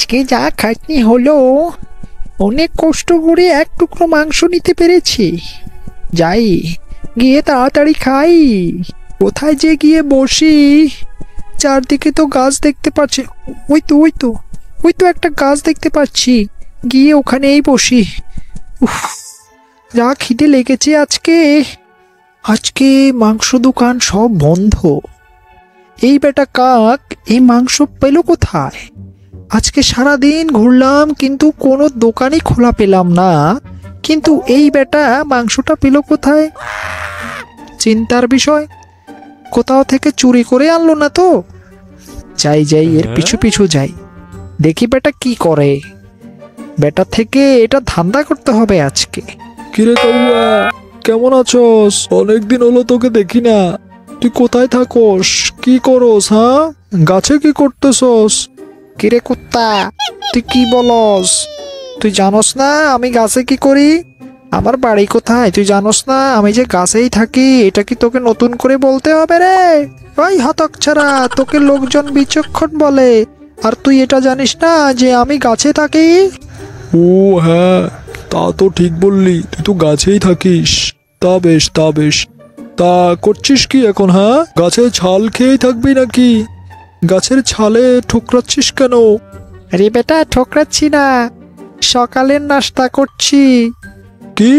আজকে যা খাটনি হলো, অনেক কষ্ট করে এক টুকরো মাংস নিতে পেরেছি। যাই, গিয়ে তাড়াতাড়ি খাই। কোথায় যে গিয়ে বসি? চারদিকে তো গাছ দেখতে পাচ্ছি। ওই তো একটা গাছ দেখতে পাচ্ছি। গিয়ে ওখানেই বসি। উফ, যা খিদে লেগেছে আজকে। আজকে মাংস দোকান সব বন্ধ। এই বেটা কাক এই মাংস পেল কোথায়? আজকে সারাদিন ঘুরলাম কিন্তু কোনো দোকানই খোলা পেলাম না। কিন্তু এই বেটা মাংসটা পেল কোথায়? চিন্তার বিষয়। কোথাও থেকে চুরি করে আনলো না তো? যাই এর পিছু পিছু যাই, দেখি বেটা কি করে। বেটা থেকে এটা ধান্দা করতে হবে আজকে। কিরে কাউয়া, কেমন আছস? অনেকদিন হলো তোকে দেখি না। তুই কোথায় থাকস, কি করস? হ্যাঁ, গাছে কি করতেছস? কিরে কুত্তা, তুই কি বলস? তুই জানোস না আমি গাছে কি করি? আমার বাড়ি কোথায় তুই জানোস না? আমি যে গাছেই থাকি, এটা কি তোকে নতুন করে বলতে হবে রে? ওই হতচ্ছাড়া, তোকে লোকজন বিচক্ষণ বলে, আর তুই এটা জানিস না যে আমি গাছে থাকি? ও হ্যাঁ, তা তো ঠিক বললি, তুই তো গাছেই থাকিস। তা বেশ তা করছিস কি এখন? হ্যাঁ, গাছের ছাল খেয়েই থাকবি নাকি? গাছের ছালে ঠুকরাচ্ছিস কেন? আরে বেটা, ঠোকরাচ্ছি না, সকালের নাস্তা করছি। কি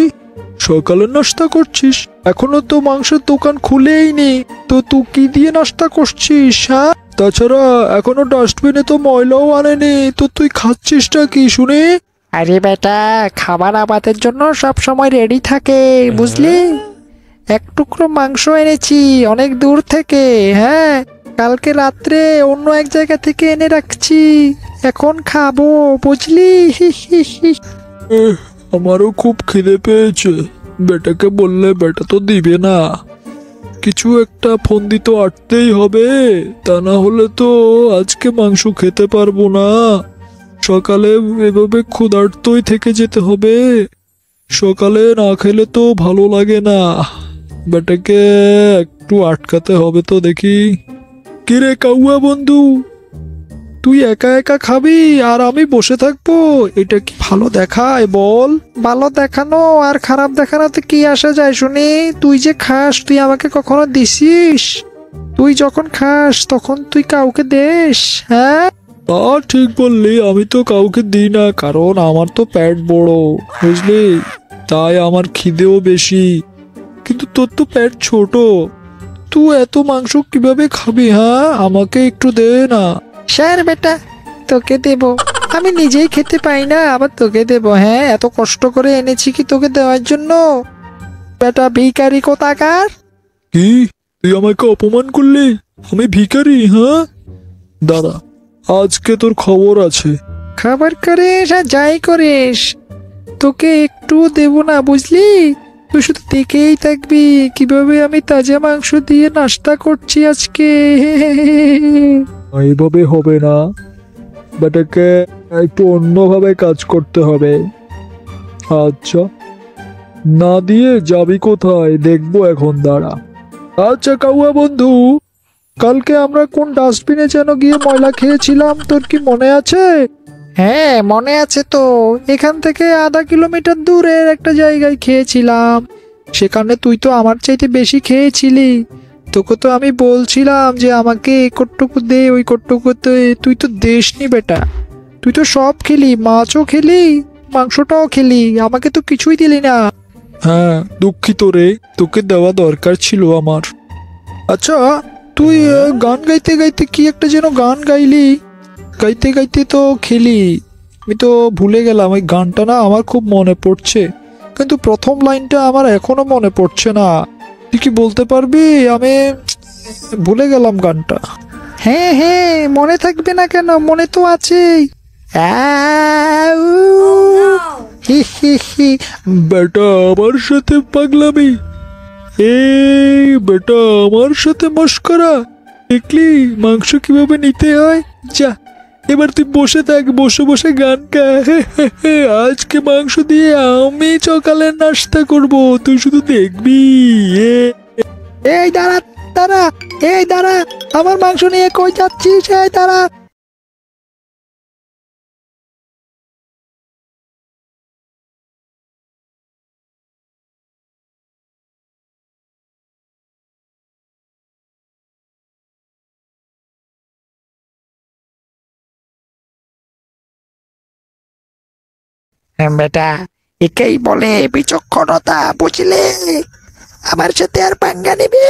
সকালের নাস্তা করছিস? এখনো তো মাংসের দোকান খুলেই নি, তো তুই কি দিয়ে নাস্তা করছিস? হ্যাঁ, তাছাড়া এখনো ডাস্টবিনে তো ময়লাও আনেনি, তো তুই খাচ্ছিসটা কি শুনি? আরে বেটা, খাবার আমাদের জন্য সব সময় রেডি থাকে, বুঝলি? এক টুকরো মাংস এনেছি অনেক দূর থেকে। হ্যাঁ, কালকে রাত্রে অন্য এক জায়গা থেকে এনে রাখছি, এখন খাবো, বুঝলি? আমারও খুব খিদে পেয়েছে। বেটাকে বললে বেটা তো দিবে না। কিছু একটা ফন্দি তো আটতেই হবে, তা না হলে তো আজকে মাংস খেতে পারবো না। সকালে এভাবে ক্ষুধার্তই থেকে যেতে হবে। সকালে না খেলে তো ভালো লাগে না। বেটাকে একটু আটকাতে হবে তো, দেখি। কিরে কাউয়া বন্ধু, তুই একা একা খাবি আর আমি বসে থাকবো? এটা কি ভালো দেখায় বল? ভালো দেখানো আর খারাপ দেখানোতে কি আসা যায় শুনি? তুই যে খাস, তুই আমাকে কখনো দিছিস? তুই যখন খাস তখন তুই কাউকে দেস? হ্যাঁ, তা ঠিক বললি, আমি তো কাউকে দিই না, কারণ আমার তো পেট বড়, বুঝলি? তাই আমার খিদেও বেশি। কিন্তু তোর তো পেট ছোট, তুই এত মাংস কিভাবে খাবি? হ্যাঁ, আমাকে একটু দে না। স্যার বেটা, তোকে দেব? আমি নিজেই খেতে পাই না, আবার তোকে দেব? হ্যাঁ, এত কষ্ট করে এনেছি কি তোকে দেওয়ার জন্য? বেটা ভিখারি কোথাকার! কি, তুই আমাকে অপমান করলি? আমি ভিখারি? হ্যাঁ, দাঁড়া, আজকে তোর খবর আছে। খাবার করিস আর যাই করিস, তোকে একটু দেব না, বুঝলি? তুই শুধু দেখেই থাকবি কিভাবে আমি তাজা মাংস দিয়ে নাস্তা করছি আজকে। এইভাবে হবে না, বেটাকে একটু অন্যভাবে কাজ করতে হবে। আচ্ছা, না দিয়ে যাবি কোথায় দেখবো এখন, দাঁড়া। আচ্ছা কাউয়া বন্ধু, কালকে আমরা কোন ডাস্টবিনে যেন গিয়ে ময়লা খেয়েছিলাম, তোর কি মনে আছে? হ্যাঁ, মনে আছে তো। এখান থেকে আধা কিলোমিটার দূরের একটা জায়গায় খেয়েছিলাম। সেখানে তুই তো আমার চাইতে বেশি খেয়েছিলি। তোকে তো আমি বলছিলাম যে আমাকে এই কটুকু দে, ওই কটুকু দে, তুই তো দেসনি বেটা। তুই তো সব খেলি, মাছও খেলি, মাংসটাও খেলি, আমাকে তো কিছুই দিলি না। হ্যাঁ, দুঃখিত রে, তোকে দেওয়া দরকার ছিল আমার। আচ্ছা, তুই গান গাইতে গাইতে কি একটা যেন গান গাইলি, গাইতে গাইতে তো খেলি। আমি তো ভুলে গেলাম, ওই গানটা না আমার খুব মনে পড়ছে, কিন্তু প্রথম লাইনটা আমার এখনো মনে পড়ছে না। তুই কি বলতে পারবি? আমি ভুলে গেলাম গানটা। হ্যাঁ হ্যাঁ, মনে থাকবে না কেন, মনে তো আছেই। হি হি হি। বেটা আমার সাথে পাগলামি, এই বেটা আমার সাথে মস্করা, দেখলি মাংস কিভাবে নিতে হয়? যা, এবার তুই বসে থাক, বসে বসে গান গা। আজকে মাংস দিয়ে আমি সকালের নাস্তা করব, তুই শুধু দেখবি। এই দাঁড়া, দাঁড়া, এই দাঁড়া, আমার মাংস নিয়ে কই যাচ্ছিস? এই দাঁড়া। বেটা, একেই বলে বিচক্ষণতা, বুঝলে? আমার সাথে আর পাঙ্গা নেবে?